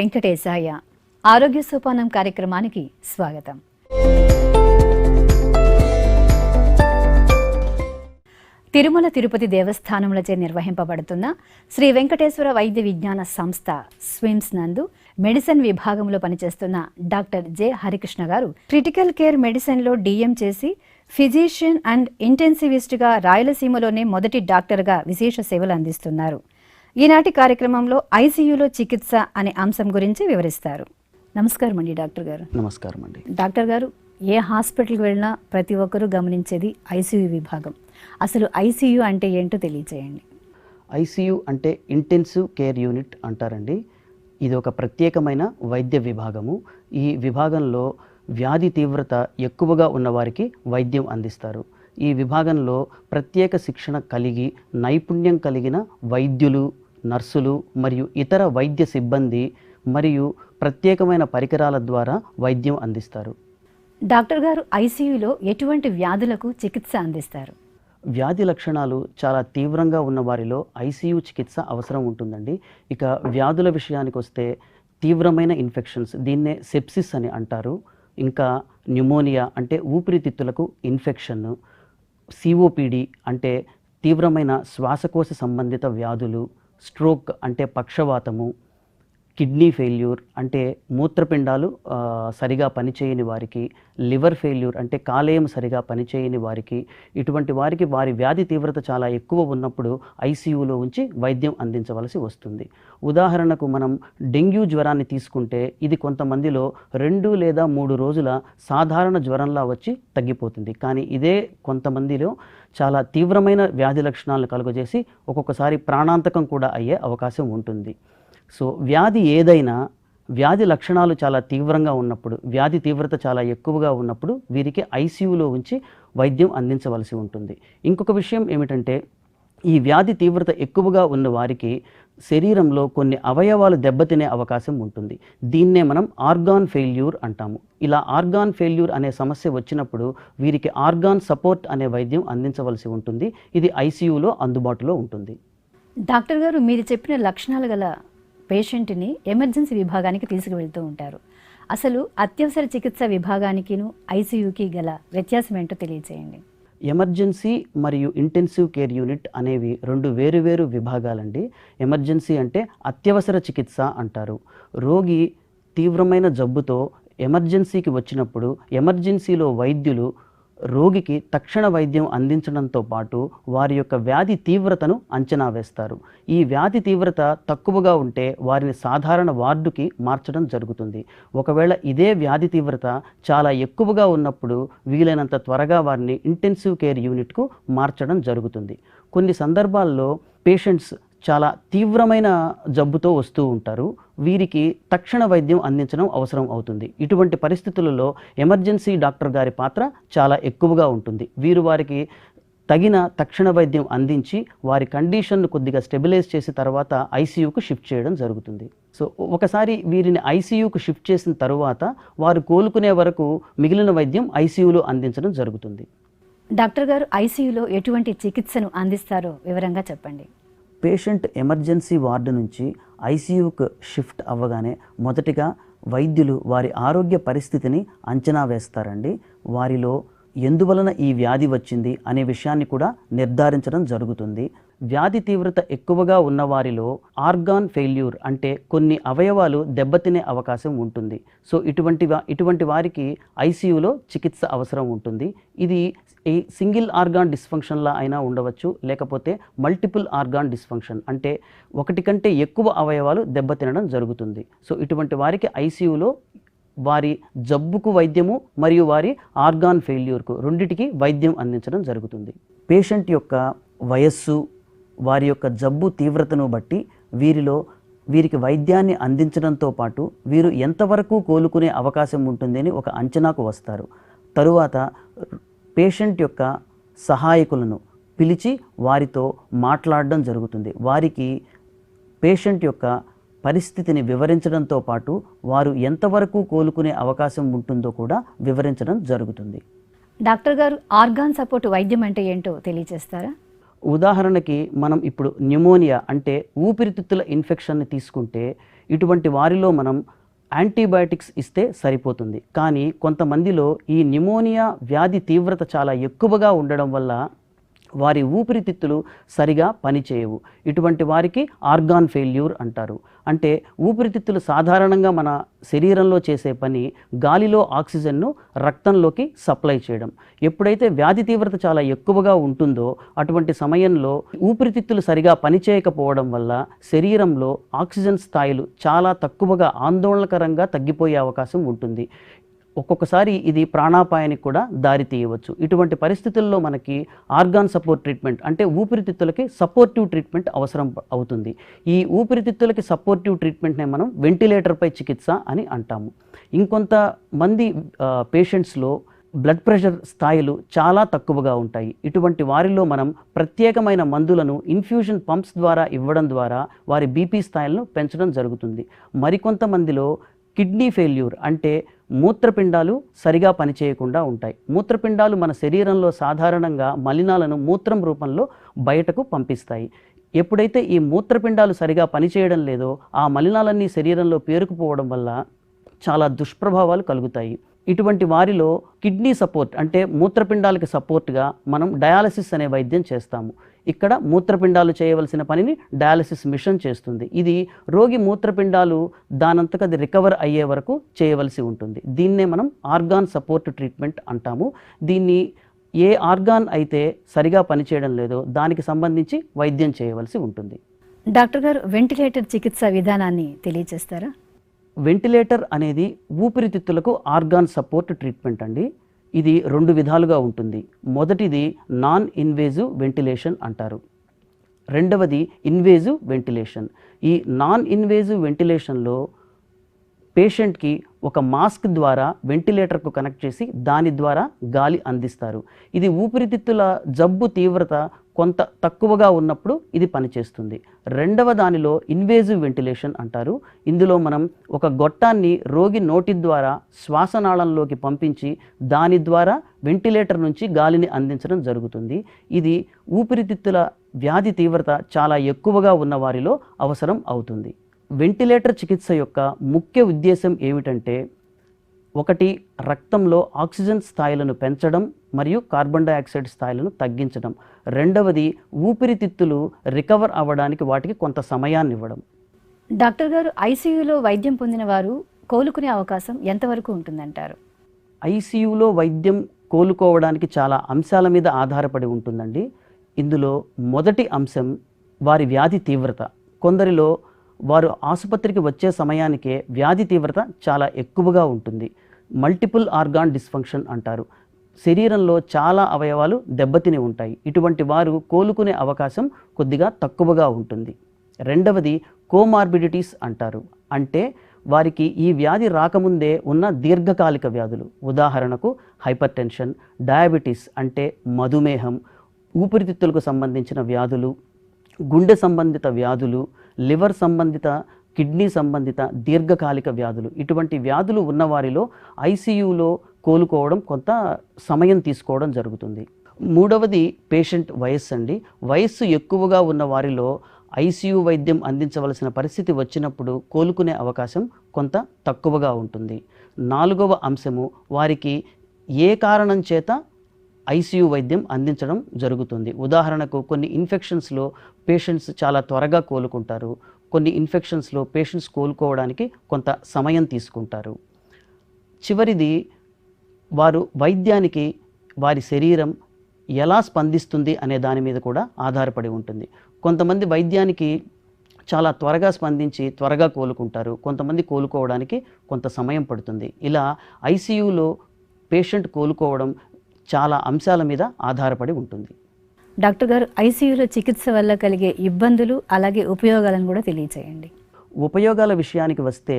వెంకటేశాయ ఆరోగ్య సోపానం కార్యక్రమానికి స్వాగతం. తిరుమల తిరుపతి దేవస్థానములచే నిర్వహింపబడుతున్న శ్రీ వెంకటేశ్వర వైద్య విజ్ఞాన సంస్థ స్విమ్స్ నందు మెడిసిన్ విభాగంలో పనిచేస్తున్న డాక్టర్ జె హరికృష్ణ గారు క్రిటికల్ కేర్ మెడిసిన్లో డిఎం చేసి ఫిజిషియన్ అండ్ ఇంటెన్సివిస్ట్గా రాయలసీమలోనే మొదటి డాక్టర్గా విశేష సేవలు అందిస్తున్నారు. ఈనాటి కార్యక్రమంలో ఐసీయూలో చికిత్స అనే అంశం గురించి వివరిస్తారు. నమస్కారం అండి డాక్టర్ గారు. నమస్కారం అండి. డాక్టర్ గారు, ఏ హాస్పిటల్కి వెళ్ళినా ప్రతి ఒక్కరూ గమనించేది ఐసీయూ విభాగం. అసలు ఐసీయూ అంటే ఏంటో తెలియజేయండి. ఐసీయూ అంటే ఇంటెన్సివ్ కేర్ యూనిట్ అంటారండి. ఇది ఒక ప్రత్యేకమైన వైద్య విభాగము. ఈ విభాగంలో వ్యాధి తీవ్రత ఎక్కువగా ఉన్నవారికి వైద్యం అందిస్తారు. ఈ విభాగంలో ప్రత్యేక శిక్షణ కలిగి నైపుణ్యం కలిగిన వైద్యులు, నర్సులు మరియు ఇతర వైద్య సిబ్బంది మరియు ప్రత్యేకమైన పరికరాల ద్వారా వైద్యం అందిస్తారు. డాక్టర్ గారు, ఐసీయూలో ఎటువంటి వ్యాధులకు చికిత్స అందిస్తారు? వ్యాధి లక్షణాలు చాలా తీవ్రంగా ఉన్న వారిలో ఐసీయూ చికిత్స అవసరం ఉంటుందండి. ఇక వ్యాధుల విషయానికి వస్తే తీవ్రమైన ఇన్ఫెక్షన్స్, దీన్నే సెప్సిస్ అని అంటారు. ఇంకా న్యూమోనియా అంటే ఊపిరితిత్తులకు ఇన్ఫెక్షన్, సిఓపిడి అంటే తీవ్రమైన శ్వాసకోశ సంబంధిత వ్యాధులు, స్ట్రోక్ అంటే పక్షవాతము, కిడ్నీ ఫెయిల్యూర్ అంటే మూత్రపిండాలు సరిగా పనిచేయని వారికి, లివర్ ఫెయిల్యూర్ అంటే కాలేయం సరిగా పనిచేయని వారికి, ఇటువంటి వారికి వారి వ్యాధి తీవ్రత చాలా ఎక్కువ ఉన్నప్పుడు ఐసీయూలో ఉంచి వైద్యం అందించవలసి వస్తుంది. ఉదాహరణకు మనం డెంగ్యూ జ్వరాన్ని తీసుకుంటే ఇది కొంతమందిలో 2 లేదా 3 రోజుల సాధారణ జ్వరంలా వచ్చి తగ్గిపోతుంది. కానీ ఇదే కొంతమందిలో చాలా తీవ్రమైన వ్యాధి లక్షణాలను కలుగజేసి ఒక్కొక్కసారి ప్రాణాంతకం కూడా అయ్యే అవకాశం ఉంటుంది. సో వ్యాధి ఏదైనా వ్యాధి లక్షణాలు చాలా తీవ్రంగా ఉన్నప్పుడు, వ్యాధి తీవ్రత చాలా ఎక్కువగా ఉన్నప్పుడు వీరికి ఐసీయూలో ఉంచి వైద్యం అందించవలసి ఉంటుంది. ఇంకొక విషయం ఏమిటంటే, ఈ వ్యాధి తీవ్రత ఎక్కువగా ఉన్న వారికి శరీరంలో కొన్ని అవయవాలు దెబ్బతినే అవకాశం ఉంటుంది. దీన్నే మనం ఆర్గాన్ ఫెయిల్యూర్ అంటాము. ఇలా ఆర్గాన్ ఫెయిల్యూర్ అనే సమస్య వచ్చినప్పుడు వీరికి ఆర్గాన్ సపోర్ట్ అనే వైద్యం అందించవలసి ఉంటుంది. ఇది ఐసీయూలో అందుబాటులో ఉంటుంది. డాక్టర్ గారు, మీరు చెప్పిన లక్షణాలు గల పేషెంట్ని ఎమర్జెన్సీ విభాగానికి తీసుకువెళ్తూ ఉంటారు. అసలు అత్యవసర చికిత్స విభాగానికిను ఐసీయూకి గల వ్యత్యాసం ఏంటో తెలియజేయండి. ఎమర్జెన్సీ మరియు ఇంటెన్సివ్ కేర్ యూనిట్ అనేవి 2 వేరువేరు విభాగాలండి. ఎమర్జెన్సీ అంటే అత్యవసర చికిత్స అంటారు. రోగి తీవ్రమైన జబ్బుతో ఎమర్జెన్సీకి వచ్చినప్పుడు ఎమర్జెన్సీలో వైద్యులు రోగికి తక్షణ వైద్యం అందించడంతో పాటు వారి యొక్క వ్యాధి తీవ్రతను అంచనా వేస్తారు. ఈ వ్యాధి తీవ్రత తక్కువగా ఉంటే వారిని సాధారణ వార్డుకి మార్చడం జరుగుతుంది. ఒకవేళ ఇదే వ్యాధి తీవ్రత చాలా ఎక్కువగా ఉన్నప్పుడు వీలైనంత త్వరగా వారిని ఇంటెన్సివ్ కేర్ యూనిట్కు మార్చడం జరుగుతుంది. కొన్ని సందర్భాల్లో పేషెంట్స్ చాలా తీవ్రమైన జబ్బుతో వస్తూ ఉంటారు. వీరికి తక్షణ వైద్యం అందించడం అవసరం అవుతుంది. ఇటువంటి పరిస్థితులలో ఎమర్జెన్సీ డాక్టర్ గారి పాత్ర చాలా ఎక్కువగా ఉంటుంది. వీరు వారికి తగిన తక్షణ వైద్యం అందించి వారి కండిషన్ను కొద్దిగా స్టెబిలైజ్ చేసిన తర్వాత ఐసీయూకు షిఫ్ట్ చేయడం జరుగుతుంది. సో ఒకసారి వీరిని ఐసీయూకు షిఫ్ట్ చేసిన తరువాత వారు కోలుకునే వరకు మిగిలిన వైద్యం ఐసీయూలో అందించడం జరుగుతుంది. డాక్టర్ గారు, ఐసీయూలో ఎటువంటి చికిత్సను అందిస్తారో వివరంగా చెప్పండి. పేషెంట్ ఎమర్జెన్సీ వార్డు నుంచి ఐసీయూకు షిఫ్ట్ అవ్వగానే మొదటిగా వైద్యులు వారి ఆరోగ్య పరిస్థితిని అంచనా వేస్తారండి. వారిలో ఎందువలన ఈ వ్యాధి వచ్చింది అనే విషయాన్ని కూడా నిర్ధారించడం జరుగుతుంది. వ్యాధి తీవ్రత ఎక్కువగా ఉన్నవారిలో ఆర్గాన్ ఫెయిల్యూర్ అంటే కొన్ని అవయవాలు దెబ్బతినే అవకాశం ఉంటుంది. సో ఇటువంటి వారికి ఐసీయూలో చికిత్స అవసరం ఉంటుంది. ఇది సింగిల్ ఆర్గాన్ డిస్ఫంక్షన్లా అయినా ఉండవచ్చు, లేకపోతే మల్టిపుల్ ఆర్గాన్ డిస్ఫంక్షన్ అంటే ఒకటి కంటే ఎక్కువ అవయవాలు దెబ్బతినడం జరుగుతుంది. సో ఇటువంటి వారికి ఐసీయూలో వారి జబ్బుకు వైద్యము మరియు వారి ఆర్గాన్ ఫెయిల్యూర్కు రెండిటికి వైద్యం అందించడం జరుగుతుంది. పేషెంట్ యొక్క వయస్సు, వారి యొక్క జబ్బు తీవ్రతను బట్టి వీరికి వైద్యాన్ని అందించడంతో పాటు వీరు ఎంతవరకు కోలుకునే అవకాశం ఉంటుందని ఒక అంచనాకు వస్తారు. తరువాత పేషెంట్ యొక్క సహాయకులను పిలిచి వారితో మాట్లాడడం జరుగుతుంది. వారికి పేషెంట్ యొక్క పరిస్థితిని వివరించడంతో పాటు వారు ఎంతవరకు కోలుకునే అవకాశం ఉంటుందో కూడా వివరించడం జరుగుతుంది. డాక్టర్ గారు, ఆర్గాన్ సపోర్ట్ వైద్యం అంటే ఏంటో తెలియజేస్తారా? ఉదాహరణకి మనం ఇప్పుడు న్యూమోనియా అంటే ఊపిరితిత్తుల ఇన్ఫెక్షన్ని తీసుకుంటే ఇటువంటి వారిలో మనం యాంటీబయాటిక్స్ ఇస్తే సరిపోతుంది. కానీ కొంతమందిలో ఈ న్యూమోనియా వ్యాధి తీవ్రత చాలా ఎక్కువగా ఉండడం వల్ల వారి ఊపిరితిత్తులు సరిగా పనిచేయవు. ఇటువంటి వారికి ఆర్గాన్ ఫెయిల్యూర్ అంటారు. అంటే ఊపిరితిత్తులు సాధారణంగా మన శరీరంలో చేసే పని గాలిలో ఆక్సిజన్ను రక్తంలోకి సప్లై చేయడం. ఎప్పుడైతే వ్యాధి తీవ్రత చాలా ఎక్కువగా ఉంటుందో అటువంటి సమయంలో ఊపిరితిత్తులు సరిగా పనిచేయకపోవడం వల్ల శరీరంలో ఆక్సిజన్ స్థాయిలు చాలా తక్కువగా ఆందోళనకరంగా తగ్గిపోయే అవకాశం ఉంటుంది. ఒక్కొక్కసారి ఇది ప్రాణాపాయానికి కూడా దారి తీయవచ్చు. ఇటువంటి పరిస్థితుల్లో మనకి ఆర్గాన్ సపోర్ట్ ట్రీట్మెంట్ అంటే ఊపిరితిత్తులకి సపోర్టివ్ ట్రీట్మెంట్ అవసరం అవుతుంది. ఈ ఊపిరితిత్తులకి సపోర్టివ్ ట్రీట్మెంట్నే మనం వెంటిలేటర్పై చికిత్స అని అంటాము. ఇంకొంతమంది పేషెంట్స్లో బ్లడ్ ప్రెషర్ స్థాయిలు చాలా తక్కువగా ఉంటాయి. ఇటువంటి వారిలో మనం ప్రత్యేకమైన మందులను ఇన్ఫ్యూజన్ పంప్స్ ద్వారా ఇవ్వడం ద్వారా వారి బీపీ స్థాయిలను పెంచడం జరుగుతుంది. మరికొంతమందిలో కిడ్నీ ఫెయిల్యూర్ అంటే మూత్రపిండాలు సరిగా పనిచేయకుండా ఉంటాయి. మూత్రపిండాలు మన శరీరంలో సాధారణంగా మలినాలను మూత్రం రూపంలో బయటకు పంపిస్తాయి. ఎప్పుడైతే ఈ మూత్రపిండాలు సరిగా పనిచేయడం లేదో ఆ మలినాలన్నీ శరీరంలో పేరుకుపోవడం వల్ల చాలా దుష్ప్రభావాలు కలుగుతాయి. ఇటువంటి వారిలో కిడ్నీ సపోర్ట్ అంటే మూత్రపిండాలకి సపోర్ట్గా మనం డయాలసిస్ అనే వైద్యం చేస్తాము. ఇక్కడ మూత్రపిండాలు చేయవలసిన పనిని డయాలసిస్ మిషన్ చేస్తుంది. ఇది రోగి మూత్రపిండాలు దానంతకు అది రికవర్ అయ్యే వరకు చేయవలసి ఉంటుంది. దీన్నే మనం ఆర్గాన్ సపోర్ట్ ట్రీట్మెంట్ అంటాము. దీన్ని ఏ ఆర్గాన్ అయితే సరిగా పనిచేయడం లేదో దానికి సంబంధించి వైద్యం చేయవలసి ఉంటుంది. డాక్టర్ గారు, వెంటిలేటర్ చికిత్స విధానాన్ని తెలియజేస్తారా? వెంటిలేటర్ అనేది ఊపిరితిత్తులకు ఆర్గాన్ సపోర్ట్ ట్రీట్మెంట్ అండి. ఇది 2 విధాలుగా ఉంటుంది. మొదటిది నాన్ ఇన్వేజివ్ వెంటిలేషన్ అంటారు. రెండవది ఇన్వేజివ్ వెంటిలేషన్. ఈ నాన్ ఇన్వేజివ్ వెంటిలేషన్లో పేషెంట్కి ఒక మాస్క్ ద్వారా వెంటిలేటర్కు కనెక్ట్ చేసి దాని ద్వారా గాలి అందిస్తారు. ఇది ఊపిరితిత్తుల జబ్బు తీవ్రత కొంత తక్కువగా ఉన్నప్పుడు ఇది పనిచేస్తుంది. రెండవ దానిలో ఇన్వేజివ్ వెంటిలేషన్ అంటారు. ఇందులో మనం ఒక గొట్టాన్ని రోగి నోటి ద్వారా శ్వాసనాళంలోకి పంపించి దాని ద్వారా వెంటిలేటర్ నుంచి గాలిని అందించడం జరుగుతుంది. ఇది ఊపిరితిత్తుల వ్యాధి తీవ్రత చాలా ఎక్కువగా ఉన్న వారిలో అవసరం అవుతుంది. వెంటిలేటర్ చికిత్స యొక్క ముఖ్య ఉద్దేశం ఏమిటంటే, ఒకటి రక్తంలో ఆక్సిజన్ స్థాయిలను పెంచడం మరియు కార్బన్ డయాక్సైడ్ స్థాయిలను తగ్గించడం. రెండవది ఊపిరితిత్తులు రికవర్ అవ్వడానికి వాటికి కొంత సమయాన్ని ఇవ్వడం. డాక్టర్ గారు, ఐసీయూలో వైద్యం పొందిన వారు కోలుకునే అవకాశం ఎంతవరకు ఉంటుందంటారు? ఐసీయూలో వైద్యం కోలుకోవడానికి చాలా అంశాల మీద ఆధారపడి ఉంటుందండి. ఇందులో మొదటి అంశం వారి వ్యాధి తీవ్రత. కొందరిలో వారు ఆసుపత్రికి వచ్చే సమయానికే వ్యాధి తీవ్రత చాలా ఎక్కువగా ఉంటుంది. మల్టిపుల్ ఆర్గాన్ డిస్ఫంక్షన్ అంటారు. శరీరంలో చాలా అవయవాలు దెబ్బతిని ఉంటాయి. ఇటువంటి వారు కోలుకునే అవకాశం కొద్దిగా తక్కువగా ఉంటుంది. రెండవది కోమార్బిడిటీస్ అంటారు. అంటే వారికి ఈ వ్యాధి రాకముందే ఉన్న దీర్ఘకాలిక వ్యాధులు. ఉదాహరణకు హైపర్ టెన్షన్, డయాబెటీస్ అంటే మధుమేహం, ఊపిరితిత్తులకు సంబంధించిన వ్యాధులు, గుండె సంబంధిత వ్యాధులు, లివర్ సంబంధిత, కిడ్నీ సంబంధిత దీర్ఘకాలిక వ్యాధులు. ఇటువంటి వ్యాధులు ఉన్నవారిలో ఐసీయూలో కోలుకోవడం కొంత సమయం తీసుకోవడం జరుగుతుంది. మూడవది పేషెంట్ వయస్సు అండి. వయస్సు ఎక్కువగా ఉన్న వారిలో ఐసీయూ వైద్యం అందించవలసిన పరిస్థితి వచ్చినప్పుడు కోలుకునే అవకాశం కొంత తక్కువగా ఉంటుంది. నాలుగవ అంశము వారికి ఏ కారణం చేత ఐసీయూ వైద్యం అందించడం జరుగుతుంది. ఉదాహరణకు కొన్ని ఇన్ఫెక్షన్స్లో పేషెంట్స్ చాలా త్వరగా కోలుకుంటారు. కొన్ని ఇన్ఫెక్షన్స్లో పేషెంట్స్ కోలుకోవడానికి కొంత సమయం తీసుకుంటారు. చివరిది వారు వైద్యానికి వారి శరీరం ఎలా స్పందిస్తుంది అనే దాని మీద కూడా ఆధారపడి ఉంటుంది. కొంతమంది వైద్యానికి చాలా త్వరగా స్పందించి త్వరగా కోలుకుంటారు. కొంతమంది కోలుకోవడానికి కొంత సమయం పడుతుంది. ఇలా ఐసీయూలో పేషెంట్ కోలుకోవడం చాలా అంశాల మీద ఆధారపడి ఉంటుంది. డాక్టర్ గారు, ఐసీయూలో చికిత్స వల్ల కలిగే ఇబ్బందులు అలాగే ఉపయోగాలను కూడా తెలియచేయండి. ఉపయోగాల విషయానికి వస్తే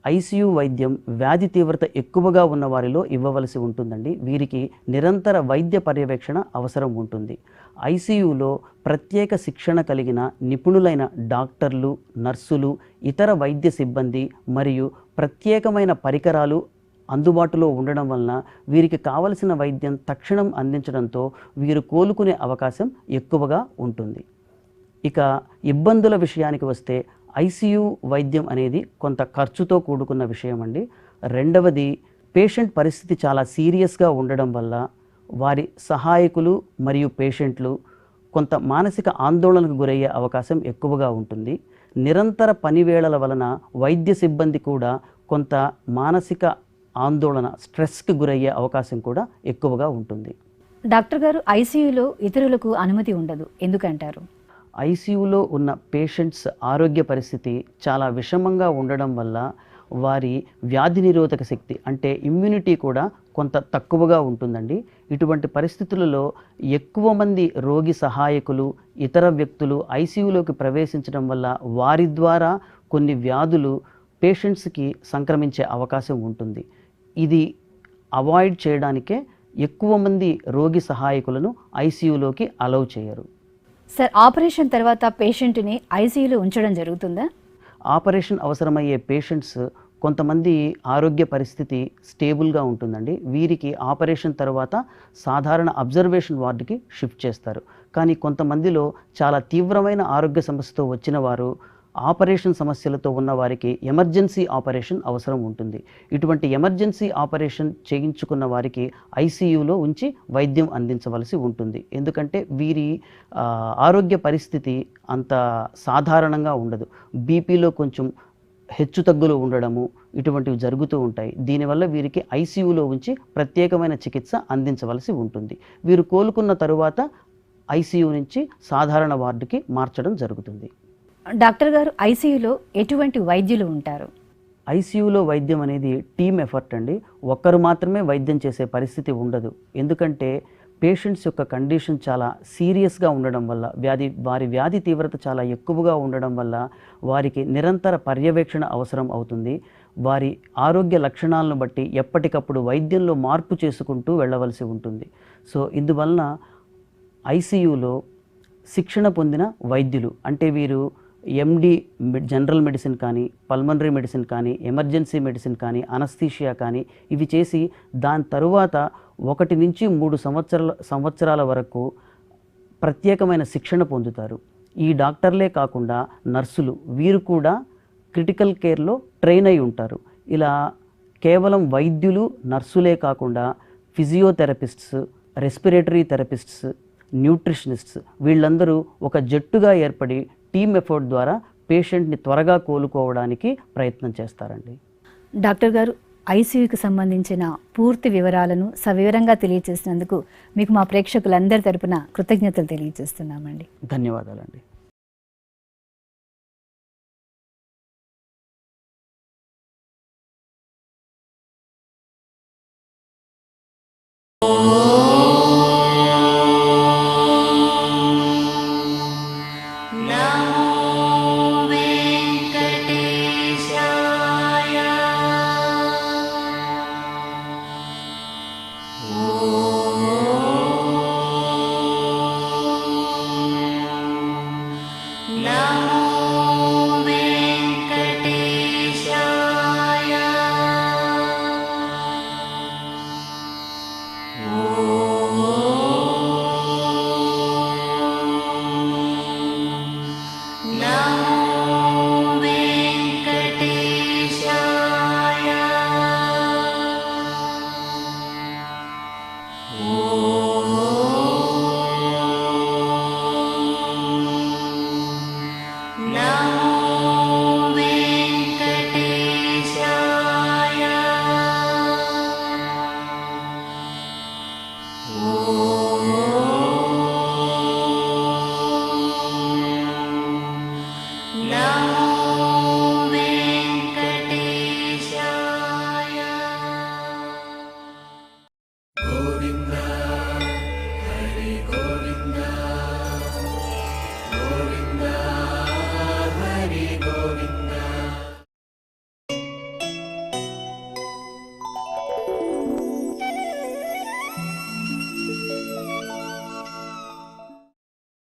ఐసీయూ వైద్యం వ్యాధి తీవ్రత ఎక్కువగా ఉన్న వారిలో ఇవ్వవలసి ఉంటుందండి. వీరికి నిరంతర వైద్య పర్యవేక్షణ అవసరం ఉంటుంది. ఐసీయూలో ప్రత్యేక శిక్షణ కలిగిన నిపుణులైన డాక్టర్లు, నర్సులు, ఇతర వైద్య సిబ్బంది మరియు ప్రత్యేకమైన పరికరాలు అందుబాటులో ఉండడం వలన వీరికి కావలసిన వైద్యం తక్షణం అందించడంతో వీరు కోలుకునే అవకాశం ఎక్కువగా ఉంటుంది. ఇక ఇబ్బందుల విషయానికి వస్తే ఐసీయూ వైద్యం అనేది కొంత ఖర్చుతో కూడుకున్న విషయం అండి. రెండవది, పేషెంట్ పరిస్థితి చాలా సీరియస్గా ఉండడం వల్ల వారి సహాయకులు మరియు పేషెంట్లు కొంత మానసిక ఆందోళనకు గురయ్యే అవకాశం ఎక్కువగా ఉంటుంది. నిరంతర పనివేళల వలన వైద్య సిబ్బంది కూడా కొంత మానసిక ఆందోళన, స్ట్రెస్కి గురయ్యే అవకాశం కూడా ఎక్కువగా ఉంటుంది. డాక్టర్ గారు, ఐసీయూలో ఇతరులకు అనుమతి ఉండదు, ఎందుకంటారు? ఐసీయూలో ఉన్న పేషెంట్స్ ఆరోగ్య పరిస్థితి చాలా విషమంగా ఉండడం వల్ల వారి వ్యాధి నిరోధక శక్తి అంటే ఇమ్యూనిటీ కూడా కొంత తక్కువగా ఉంటుందండి. ఇటువంటి పరిస్థితులలో ఎక్కువ మంది రోగి సహాయకులు, ఇతర వ్యక్తులు ఐసీయూలోకి ప్రవేశించడం వల్ల వారి ద్వారా కొన్ని వ్యాధులు పేషెంట్స్కి సంక్రమించే అవకాశం ఉంటుంది. ఇది అవాయిడ్ చేయడానికే ఎక్కువ మంది రోగి సహాయకులను ఐసీయూలోకి అలౌ చేయరు. సార్, ఆపరేషన్ తర్వాత పేషెంట్ని ఐసీయూలో ఉంచడం జరుగుతుందా? ఆపరేషన్ అవసరమయ్యే పేషెంట్స్ కొంతమంది ఆరోగ్య పరిస్థితి స్టేబుల్గా ఉంటుందండి. వీరికి ఆపరేషన్ తర్వాత సాధారణ అబ్జర్వేషన్ వార్డుకి షిఫ్ట్ చేస్తారు. కానీ కొంతమందిలో చాలా తీవ్రమైన ఆరోగ్య సమస్యతో వచ్చిన వారు, ఆపరేషన్ సమస్యలతో ఉన్న వారికి ఎమర్జెన్సీ ఆపరేషన్ అవసరం ఉంటుంది. ఇటువంటి ఎమర్జెన్సీ ఆపరేషన్ చేయించుకున్న వారికి ఐసీయూలో ఉంచి వైద్యం అందించవలసి ఉంటుంది. ఎందుకంటే వీరి ఆరోగ్య పరిస్థితి అంత సాధారణంగా ఉండదు. బీపీలో కొంచెం హెచ్చుతగ్గులు ఉండడము ఇటువంటివి జరుగుతూ ఉంటాయి. దీనివల్ల వీరికి ఐసీయూలో ఉంచి ప్రత్యేకమైన చికిత్స అందించవలసి ఉంటుంది. వీరు కోలుకున్న తరువాత ఐసీయూ నుంచి సాధారణ వార్డుకి మార్చడం జరుగుతుంది. డాక్టర్ గారు, ఐసీయూలో ఎటువంటి వైద్యులు ఉంటారు? ఐసీయూలో వైద్యం అనేది టీమ్ ఎఫర్ట్ అండి. ఒక్కరు మాత్రమే వైద్యం చేసే పరిస్థితి ఉండదు. ఎందుకంటే పేషెంట్స్ యొక్క కండిషన్ చాలా సీరియస్గా ఉండడం వల్ల, వారి వ్యాధి తీవ్రత చాలా ఎక్కువగా ఉండడం వల్ల వారికి నిరంతర పర్యవేక్షణ అవసరం అవుతుంది. వారి ఆరోగ్య లక్షణాలను బట్టి ఎప్పటికప్పుడు వైద్యంలో మార్పు చేసుకుంటూ వెళ్ళవలసి ఉంటుంది. సో ఇందువలన ఐసీయూలో శిక్షణ పొందిన వైద్యులు, అంటే వీరు ఎండి జనరల్ మెడిసిన్ కానీ, పల్మనరీ మెడిసిన్ కానీ, ఎమర్జెన్సీ మెడిసిన్ కానీ, అనస్థీషియా కానీ ఇవి చేసి దాని తరువాత 1 నుంచి 3 సంవత్సరాల వరకు ప్రత్యేకమైన శిక్షణ పొందుతారు. ఈ డాక్టర్లే కాకుండా నర్సులు, వీరు కూడా క్రిటికల్ కేర్లో ట్రైన్ అయి ఉంటారు. ఇలా కేవలం వైద్యులు, నర్సులే కాకుండా ఫిజియోథెరపిస్ట్స్, రెస్పిరేటరీ థెరపిస్ట్స్, న్యూట్రిషనిస్ట్స్ వీళ్ళందరూ ఒక జట్టుగా ఏర్పడి టీమ్ ఎఫర్ట్ ద్వారా పేషెంట్ని త్వరగా కోలుకోవడానికి ప్రయత్నం చేస్తారండి. డాక్టర్ గారు, ఐసీయూకి సంబంధించిన పూర్తి వివరాలను సవివరంగా తెలియజేసినందుకు మీకు మా ప్రేక్షకులందరి తరపున కృతజ్ఞతలు తెలియజేస్తున్నామండి. ధన్యవాదాలండి.